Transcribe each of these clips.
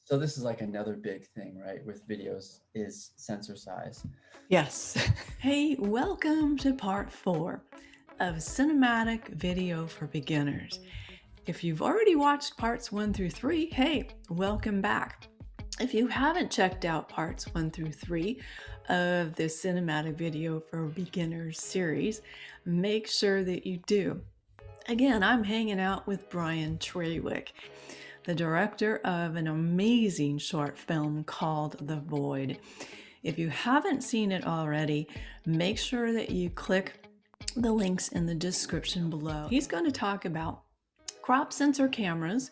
So this is like another big thing, right, with videos is sensor size. Yes. Hey, welcome to part 4 of Cinematic Video for Beginners. If you've already watched parts 1 through 3, hey, welcome back. If you haven't checked out parts 1 through 3 of the Cinematic Video for Beginners series, make sure that you do. Again, I'm hanging out with Bryen Trawick, the director of an amazing short film called The Void. If you haven't seen it already, make sure that you click the links in the description below. He's going to talk about crop sensor cameras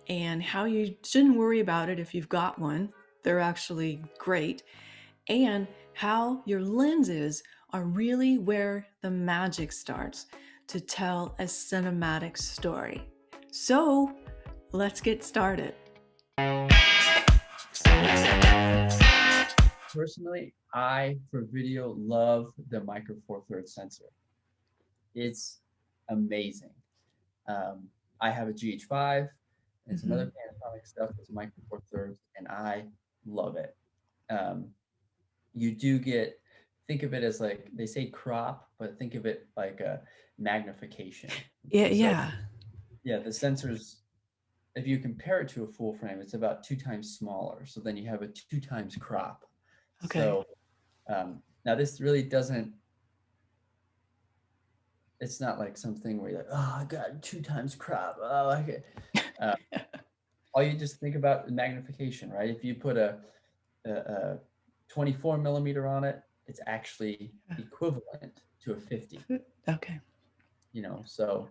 and how you shouldn't worry about it if you've got one. They're actually great. And how your lenses are really where the magic starts to tell a cinematic story. So let's get started. Personally, I, for video, love the Micro Four Thirds sensor. It's amazing. Um, I have a GH5 and some other Panasonic stuff that's Micro Four Thirds, and I love it. Um, you do get, think of it as like, they say crop, but think of it like a magnification. So Yeah. yeah, the sensors, if you compare it to a full frame, it's about 2 times smaller. So then you have a 2 times crop. Okay. So now this really doesn't, it's not like something where you're like, oh, I got 2 times crop. Oh, okay. Uh, all you just think about is magnification, right? If you put a 24 millimeter on it, it's actually equivalent to a 50, Okay. so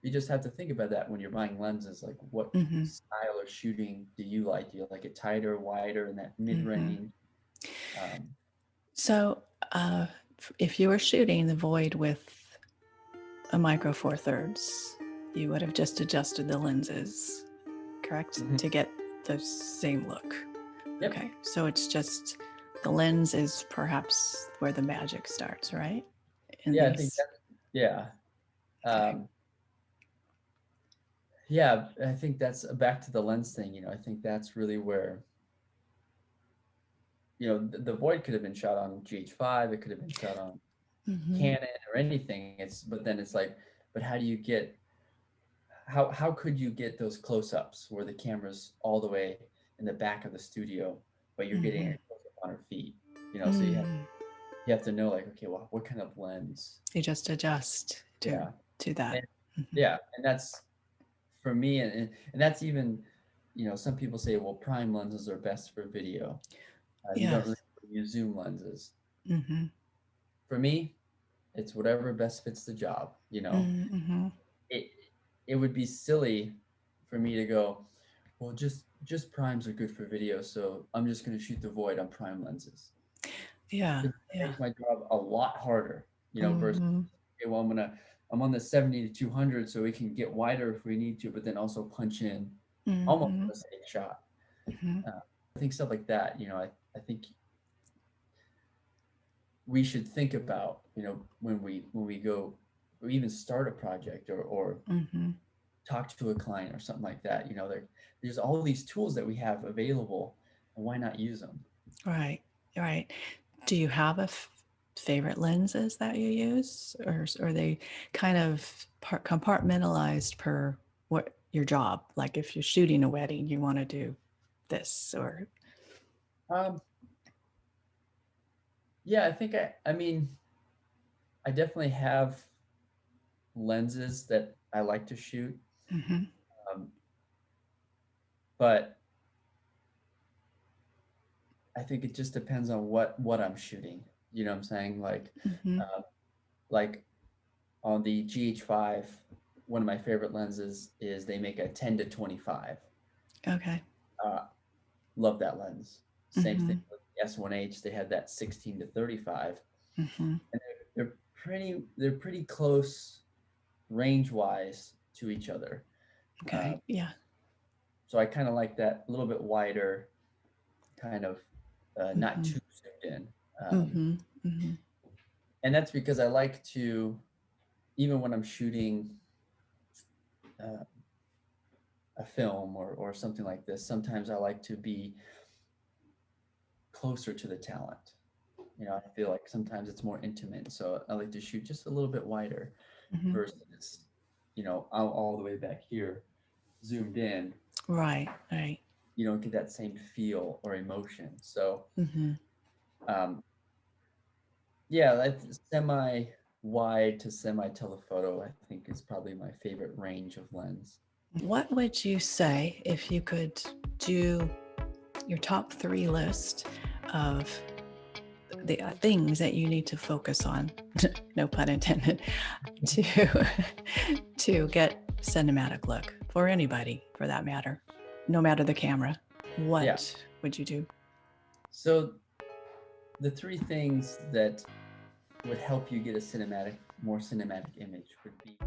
you just have to think about that when you're buying lenses, like what Mm-hmm. style of shooting do you like? Do you like it tighter, wider, in that Mm-hmm. mid-range? Um, So, if you were shooting the void with a Micro Four Thirds, you would have just adjusted the lenses, correct? mhm. To get the same look. Yep. Okay. So it's just the lens is perhaps where the magic starts, right? In Yeah, I think these. that, yeah. Okay. Um, yeah, I think that's back to the lens thing. I think that's really where, the Void could have been shot on GH5. It could have been shot on Mm-hmm. Canon or anything. But then it's like, but how do you get, how could you get those close-ups where the camera's all the way in the back of the studio, but you're getting Mm-hmm. a close-up on her feet? So Mm. you have to know, like, okay, well, what kind of lens? You just adjust Yeah. to that. And Mm-hmm. yeah, and that's for me, and that's even, some people say, well, prime lenses are best for video. You don't really Yes. use zoom lenses. Mm-hmm. For me, it's whatever best fits the job. Mm-hmm. It it would be silly for me to go, well, just primes are good for video, so I'm just going to shoot the void on prime lenses. Yeah. It Yeah. makes my job a lot harder, versus, Mm-hmm. okay, well, I'm on the 70 to 200, so we can get wider if we need to, but then also punch in almost Mm-hmm. the same shot. Mm-hmm. Uh, I think stuff like that, I think we should think about, when we go or even start a project, or Mm-hmm. talk to a client or something like that. There's all these tools that we have available, and why not use them? Right. Right. Do you have favorite lenses that you use, or are they kind of compartmentalized per what your job? Like if you're shooting a wedding, you want to do this, or Um, yeah, I mean, I definitely have lenses that I like to shoot, mm-hmm. um, but I think it just depends on what I'm shooting. You know what I'm saying? Mm-hmm. Uh, like on the GH5, one of my favorite lenses is they make a 10 to 25. Okay. Uh, Love that lens. Same Mm-hmm. thing with the S1H. They had that 16 to 35, Mm-hmm. and they're pretty close range wise to each other. Uh, Okay. Yeah. so I kind of like that a little bit wider, kind of not Mm-hmm. too zoomed in. Mm-hmm. Mm-hmm. And that's because I like to, even when I'm shooting, uh, a film or something like this, sometimes I like to be closer to the talent. I feel like sometimes it's more intimate, so I like to shoot just a little bit wider Hmm. versus, all the way back here, zoomed in. Right, right. You don't get that same feel or emotion. So, Hmm. um, yeah, that's semi wide to semi telephoto, I think is probably my favorite range of lens. What would you say if you could do your top three list of the things that you need to focus on, no pun intended, to to get cinematic look for anybody for that matter, no matter the camera? What Yeah. would you do? So the three things that would help you get a more cinematic image would be